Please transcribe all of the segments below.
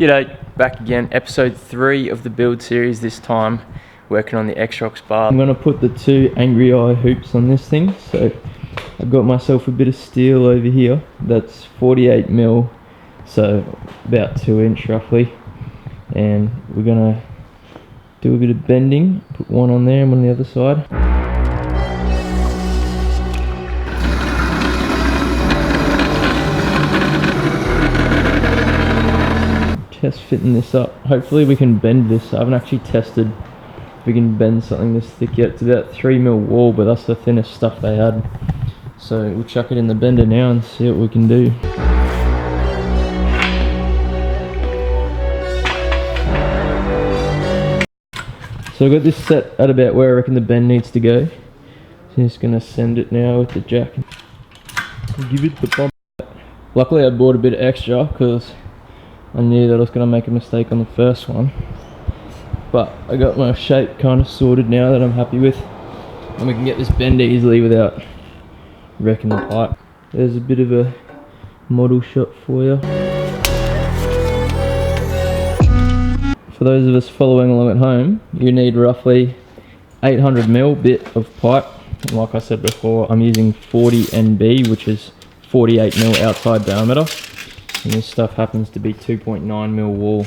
G'day, back again. Episode 3 of the build series, this time working on the Xrox bar. I'm going to put the 2 Angry Eye hoops on this thing. So I've got myself a bit of steel over here. That's 48mm, so about 2" roughly. And we're going to do a bit of bending. Put one on there and one on the other side. Test fitting this up. Hopefully we can bend this. I haven't actually tested if we can bend something this thick yet. It's about 3mm wall, but that's the thinnest stuff they had. So we'll chuck it in the bender now and see what we can do. So I've got this set at about where I reckon the bend needs to go. So I'm just going to send it now with the jack. Give it the bump. Luckily I bought a bit extra because I knew that I was going to make a mistake on the first one. But I got my shape kind of sorted now that I'm happy with. And we can get this bend easily without wrecking the pipe. There's a bit of a model shot for you. For those of us following along at home, you need roughly 800mm bit of pipe. And like I said before, I'm using 40 NB, which is 48mm outside diameter. And this stuff happens to be 2.9mm wall.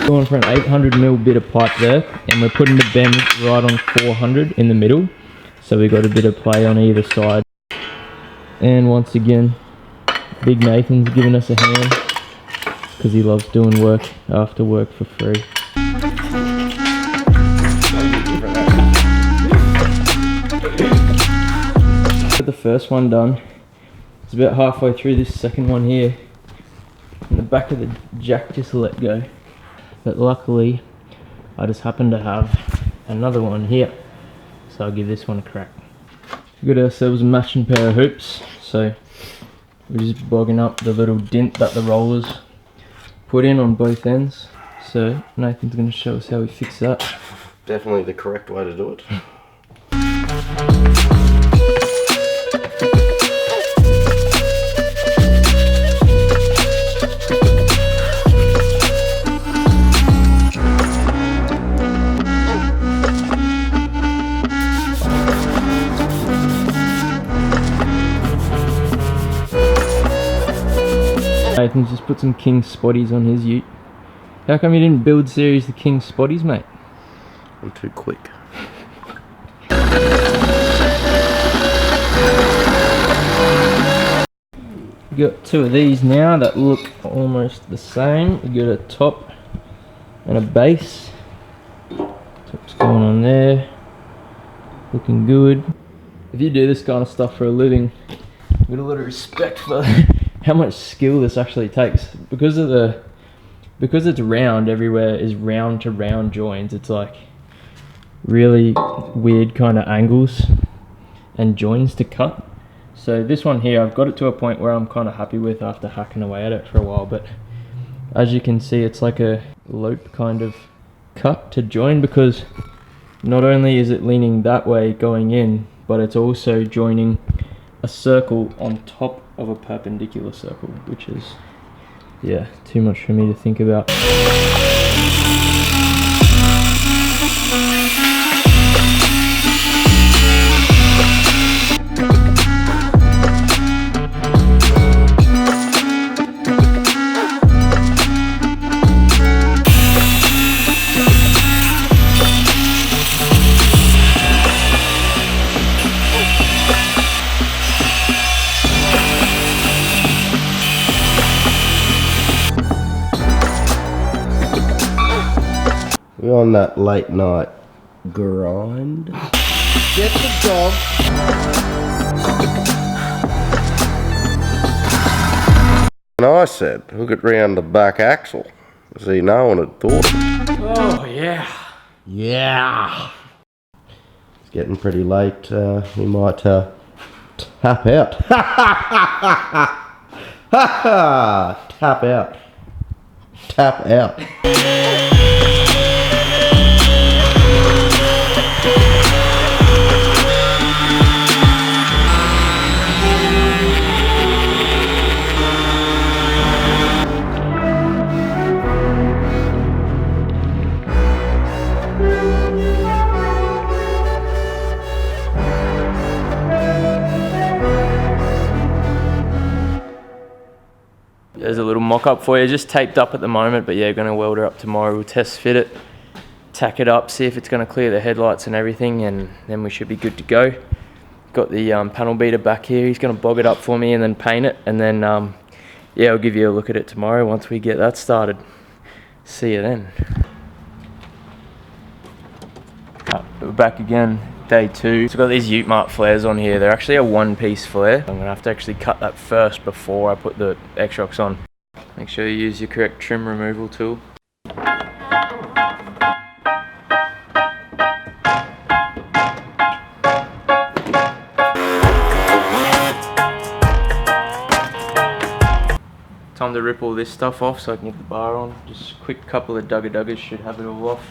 Going for an 800mm bit of pipe there, and we're putting the bend right on 400 in the middle. So we've got a bit of play on either side. And once again, Big Nathan's giving us a hand, because he loves doing work after work for free. Got the first one done. It's about halfway through this second one here, and the back of the jack just let go. But luckily, I just happen to have another one here, so I'll give this one a crack. We got ourselves a matching pair of hoops, so we're just bogging up the little dint that the rollers put in on both ends. So Nathan's going to show us how we fix that. Definitely the correct way to do it. Nathan's just put some King Spotties on his ute. How come you didn't build series the King Spotties, mate? I'm too quick. We got 2 of these now that look almost the same. We got a top and a base. Top's going on there. Looking good. If you do this kind of stuff for a living, I've got a lot of respect for how much skill this actually takes. Because it's round, everywhere is round to round joins. It's like really weird kind of angles and joins to cut. So this one here, I've got it to a point where I'm kind of happy with after hacking away at it for a while. But as you can see, it's like a loop kind of cut to join, because not only is it leaning that way going in, but it's also joining a circle on top of a perpendicular circle, which is, yeah, too much for me to think about. We're on that late night grind. Get the dog. And I said, hook it round the back axle. See, no one had thought of it. Oh yeah. Yeah. It's getting pretty late. We might tap out. Tap out. Tap out. mock-up for you, just taped up at the moment, but yeah, gonna weld her up tomorrow. We'll test fit it, tack it up, see if it's gonna clear the headlights and everything, and then we should be good to go. Got the panel beater back here. He's gonna bog it up for me and then paint it, and then yeah, I'll give you a look at it tomorrow once we get that started. See you then. We're back again, day 2. So I've got these Ute Mart flares on here. They're actually a one-piece flare. I'm gonna have to actually cut that first before I put the Xrox on. Make sure you use your correct trim removal tool. Time to rip all this stuff off so I can get the bar on. Just a quick couple of duggas should have it all off.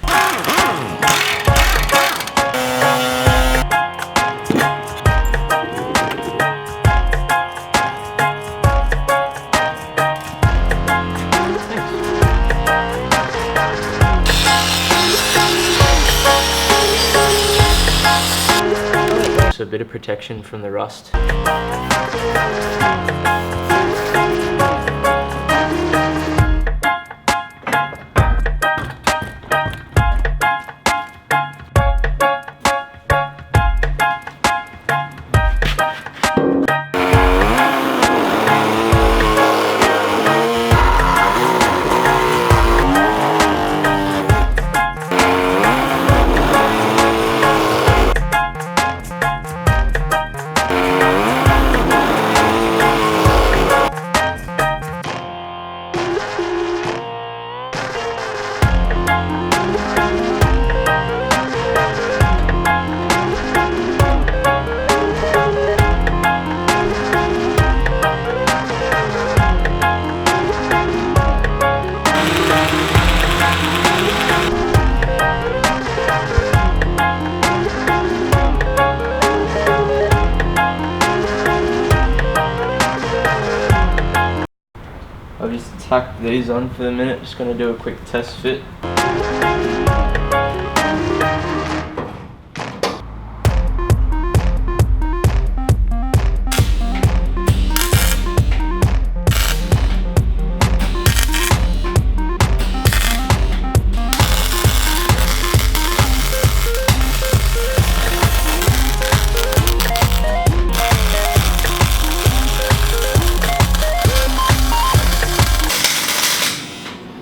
So a bit of protection from the rust. I've just tacked these on for the minute, just going to do a quick test fit.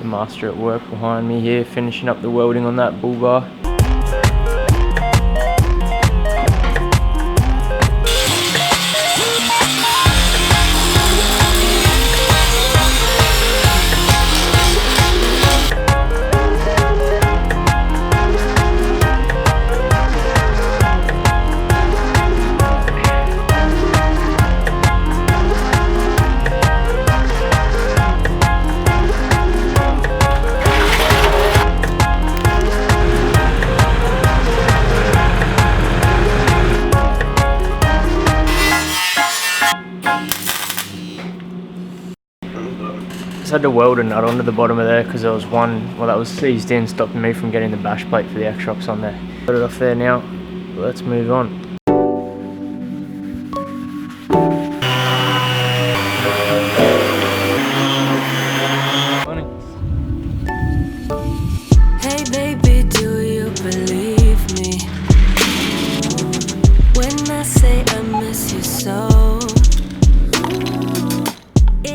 Master at work behind me here, finishing up the welding on that bull bar. Just had to weld a nut onto the bottom of there because there was one, well, that was seized in, stopping me from getting the bash plate for the Xrox on there. Put it off there now. Let's move on. Hey baby, do you believe me when I say I miss you so?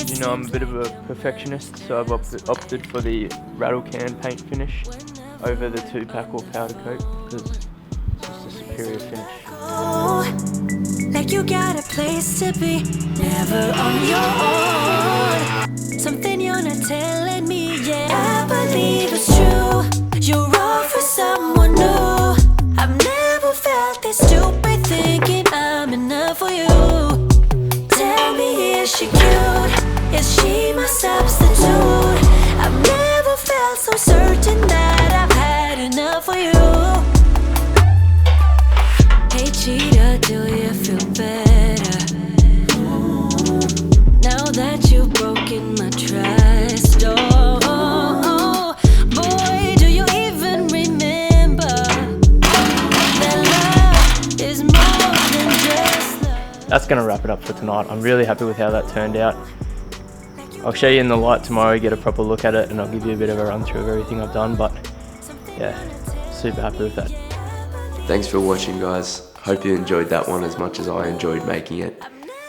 You know, I'm a bit of a perfectionist, so I've opted for the rattle can paint finish over the 2-pack or powder coat because it's just a superior finish. Oh, like you got a place to be, never on your own. Something you're not telling me yet. I believe it's true. You're all for someone new. I've never felt this stupid thinking I'm enough for you. Tell me, is she cute? Is she my substitute? I've never felt so certain that I've had enough for you. Hey cheetah, do you feel better? Now that you've broken my trust, oh, boy, do you even remember that love is more than just love? That's going to wrap it up for tonight. I'm really happy with how that turned out. I'll show you in the light tomorrow, get a proper look at it, and I'll give you a bit of a run through of everything I've done. But yeah, super happy with that. Thanks for watching, guys. Hope you enjoyed that one as much as I enjoyed making it.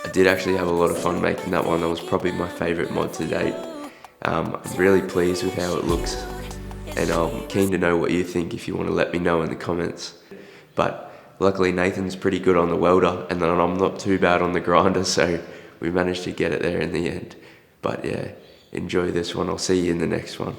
I did actually have a lot of fun making that one. That was probably my favourite mod to date. I'm really pleased with how it looks, and I'm keen to know what you think if you want to let me know in the comments. But luckily Nathan's pretty good on the welder, and then I'm not too bad on the grinder, so we managed to get it there in the end. But yeah, enjoy this one. I'll see you in the next one.